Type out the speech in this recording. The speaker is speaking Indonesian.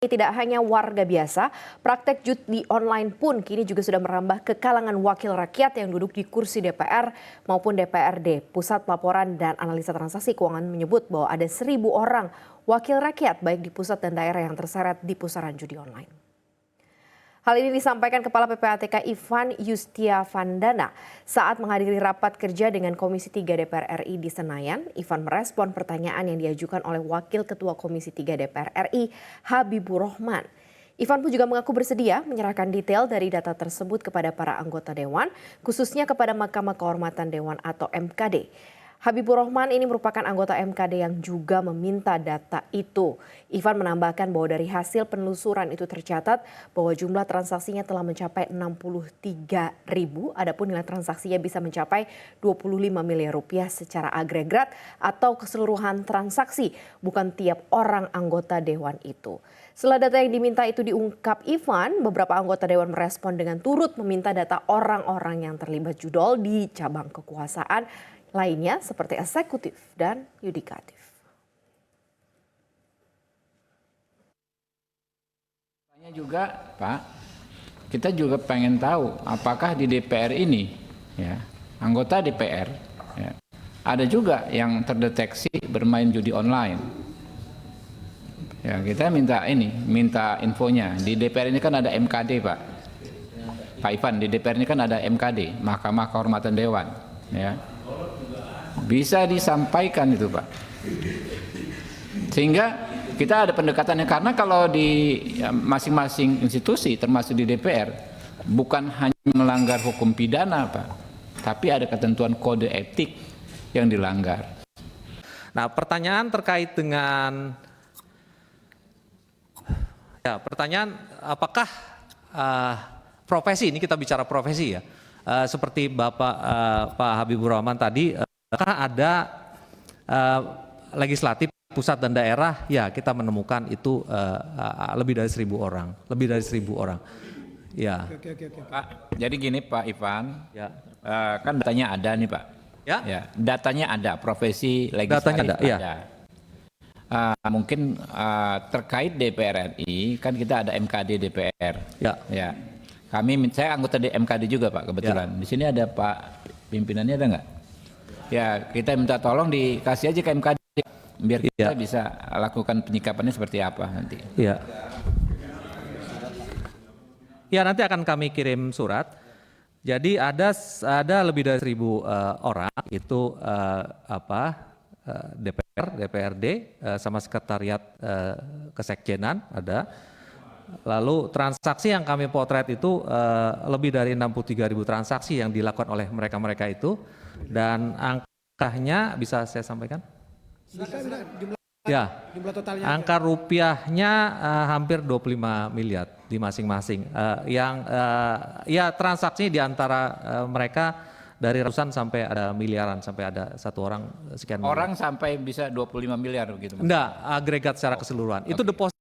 Tidak hanya warga biasa, praktek judi online pun kini juga sudah merambah ke kalangan wakil rakyat yang duduk di kursi DPR maupun DPRD. Pusat Pelaporan dan Analisa Transaksi Keuangan menyebut bahwa ada 1.000 orang wakil rakyat baik di pusat dan daerah yang terseret di pusaran judi online. Hal ini disampaikan Kepala PPATK Ivan Yustiavandana saat menghadiri rapat kerja dengan Komisi 3 DPR RI di Senayan. Ivan merespon pertanyaan yang diajukan oleh Wakil Ketua Komisi 3 DPR RI, Habibur Rahman. Ivan pun juga mengaku bersedia menyerahkan detail dari data tersebut kepada para anggota Dewan, khususnya kepada Mahkamah Kehormatan Dewan atau MKD. Habibur Rahman ini merupakan anggota MKD yang juga meminta data itu. Ivan menambahkan bahwa dari hasil penelusuran itu tercatat bahwa jumlah transaksinya telah mencapai 63.000, adapun nilai transaksinya bisa mencapai 25 miliar rupiah secara agregat atau keseluruhan transaksi, bukan tiap orang anggota Dewan itu. Setelah data yang diminta itu diungkap Ivan, beberapa anggota Dewan merespon dengan turut meminta data orang-orang yang terlibat judol di cabang kekuasaan lainnya seperti eksekutif dan yudikatif. Juga Pak, kita juga pengen tahu apakah di DPR ini, ya, anggota DPR, ya, ada juga yang terdeteksi bermain judi online. Ya, kita minta infonya. Di DPR ini kan ada MKD, Pak Ivan, di DPR ini kan ada MKD, Mahkamah Kehormatan Dewan, ya. Bisa disampaikan itu, Pak, sehingga kita ada pendekatannya, karena kalau di masing-masing institusi termasuk di DPR bukan hanya melanggar hukum pidana, Pak, tapi ada ketentuan kode etik yang dilanggar. Nah, pertanyaan terkait dengan apakah profesi, ini kita bicara profesi ya, seperti Bapak Pak Habibur Rahman tadi, apakah ada legislatif pusat dan daerah? Ya, kita menemukan itu lebih dari 1.000 orang, Ya. Pak, jadi gini Pak Ivan, Ya. Kan datanya ada nih Pak. Ya. Ya, datanya ada, profesi legislatif datanya ada. Ya. Mungkin terkait DPR RI, kan kita ada MKD DPR. Ya. Ya. Saya anggota di MKD juga Pak kebetulan. Ya. Di sini ada Pak pimpinannya, ada nggak? Ya, kita minta tolong dikasih aja ke MKD biar kita bisa lakukan penyikapannya seperti apa nanti. Ya. Ya, nanti akan kami kirim surat. Jadi ada lebih dari 1.000 orang itu DPR, DPRD sama sekretariat kesekjenan ada. Lalu transaksi yang kami potret itu lebih dari 63.000 transaksi yang dilakukan oleh mereka-mereka itu, dan angkanya bisa saya sampaikan? Ya, jumlah totalnya angka rupiahnya hampir 25 miliar di masing-masing. Ya transaksi di antara mereka dari ratusan sampai ada miliaran, sampai ada satu orang sekian miliar. Orang sampai bisa 25 miliar begitu? Enggak, agregat secara keseluruhan. Itu deposit